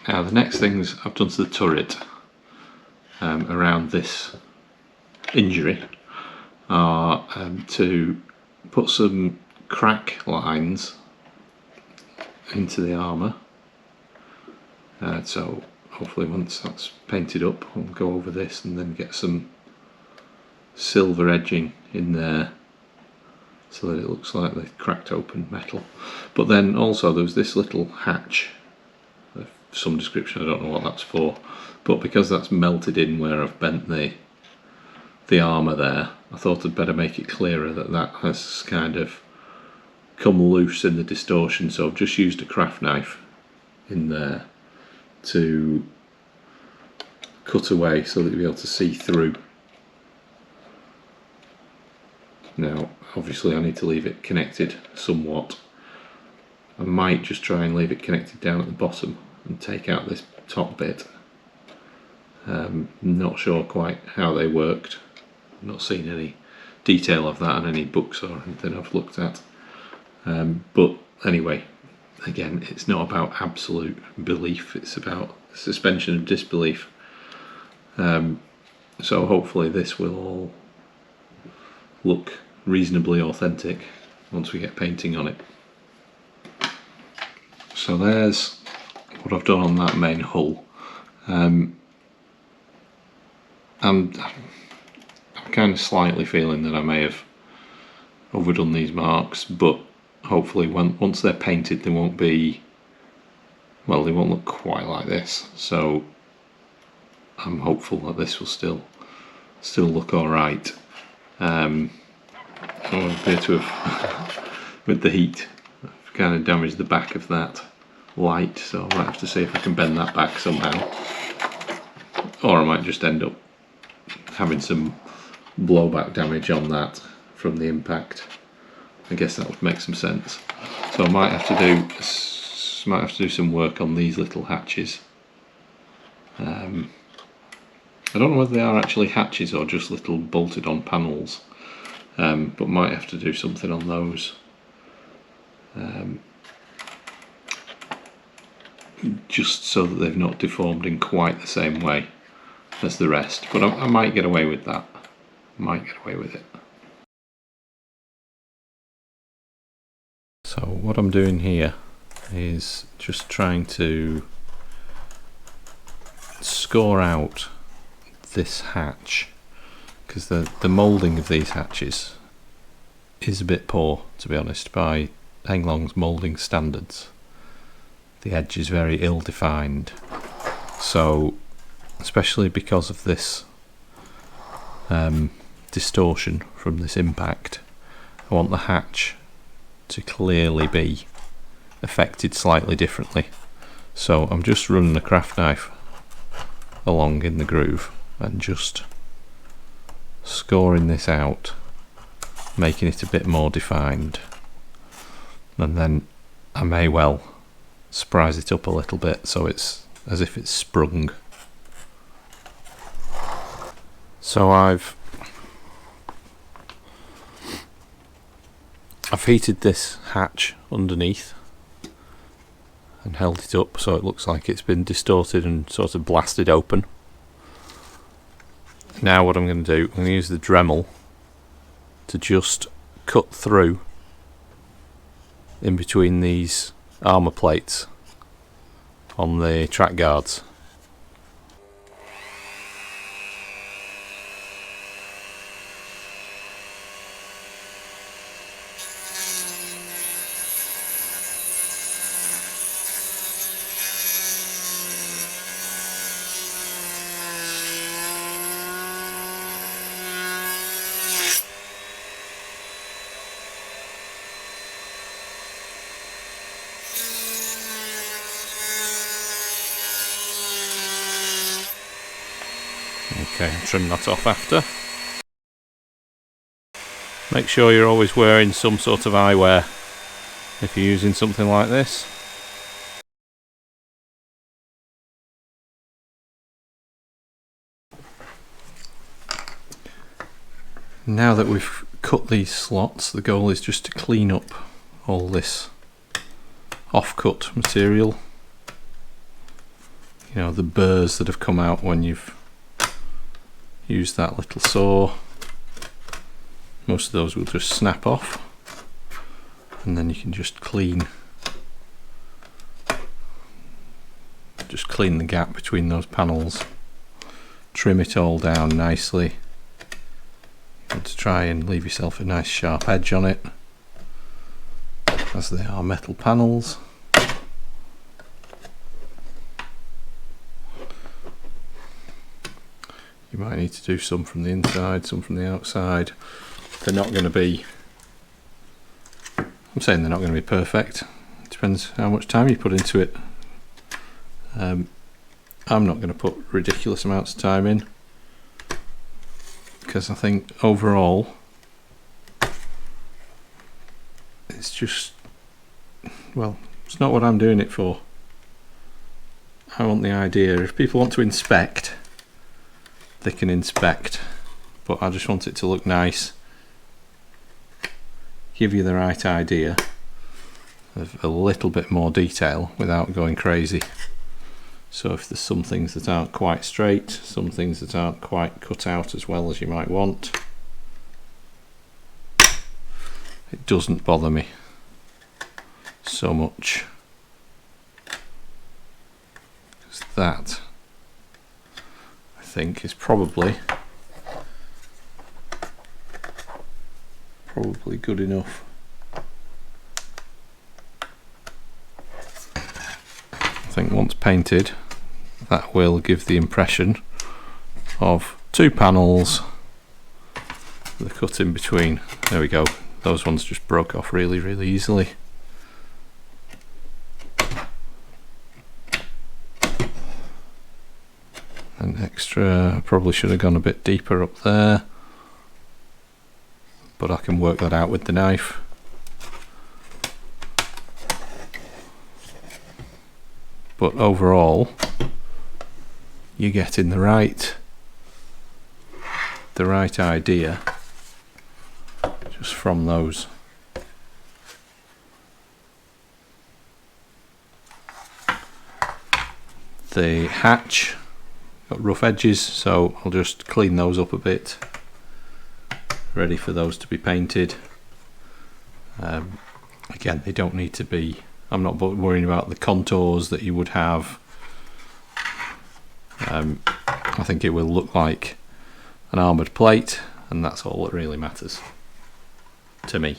Now the next things I've done to the turret around this injury are to put some crack lines into the armour. So hopefully once that's painted up, we'll go over this and then get some silver edging in there so that it looks like the cracked open metal. But then also there's this little hatch of some description, I don't know what that's for, but because that's melted in where I've bent the armour there, I thought I'd better make it clearer that that has kind of come loose in the distortion, so I've just used a craft knife in there to cut away so that you'll be able to see through. Now obviously I need to leave it connected somewhat. I might just try and leave it connected down at the bottom and take out this top bit. Not sure quite how they worked. I've not seen any detail of that in any books or anything I've looked at. But anyway, again, it's not about absolute belief, it's about suspension of disbelief. So hopefully this will all look reasonably authentic once we get painting on it. So there's what I've done on that main hull. I'm kind of slightly feeling that I may have overdone these marks, but hopefully once they're painted they won't be, well, they won't look quite like this, so I'm hopeful that this will still look alright. I appear to have, with the heat, I've kind of damaged the back of that light, so I might have to see if I can bend that back somehow, or I might just end up having some blowback damage on that from the impact. I guess that would make some sense. So I might have to do some work on these little hatches. I don't know whether they are actually hatches or just little bolted on panels, but might have to do something on those. Just so that they've not deformed in quite the same way as the rest, but I might get away with that. Might get away with it. So what I'm doing here is just trying to score out this hatch, because the moulding of these hatches is a bit poor, to be honest, by Henglong's moulding standards. The edge is very ill defined, so especially because of this distortion from this impact, I want the hatch to clearly be affected slightly differently. So I'm just running a craft knife along in the groove and just scoring this out, making it a bit more defined, and then I may well surprise it up a little bit so it's as if it's sprung. So I've heated this hatch underneath and held it up so it looks like it's been distorted and sort of blasted open. Now what I'm going to do, I'm going to use the Dremel to just cut through in between these armour plates on the track guards. Okay, trim that off after. Make sure you're always wearing some sort of eyewear if you're using something like this. Now that we've cut these slots, the goal is just to clean up all this off-cut material you know, the burrs that have come out when you've used that little saw. Most of those will just snap off, and then you can just clean the gap between those panels, trim it all down nicely. You want to try and leave yourself a nice sharp edge on it, as they are metal panels. You might need to do some from the inside, some from the outside. They're not going to be, I'm saying they're not going to be perfect. It depends how much time you put into it. I'm not going to put ridiculous amounts of time in, because I think overall it's just, well, it's not what I'm doing it for. I want the idea. If people want to inspect, they can inspect, but I just want it to look nice, give you the right idea of a little bit more detail without going crazy. So if there's some things that aren't quite straight, some things that aren't quite cut out as well as you might want, it doesn't bother me so much, because that, I think, is probably good enough. I think once painted, that will give the impression of two panels, the cut in between. There we go. Those ones just broke off really easily. An extra, I probably should have gone a bit deeper up there, but I can work that out with the knife. But overall, you're getting the right idea just from those. The hatch got rough edges, so I'll just clean those up a bit, ready for those to be painted. Again, they don't need to be, I'm not worrying about the contours that you would have. I think it will look like an armoured plate, and that's all that really matters to me.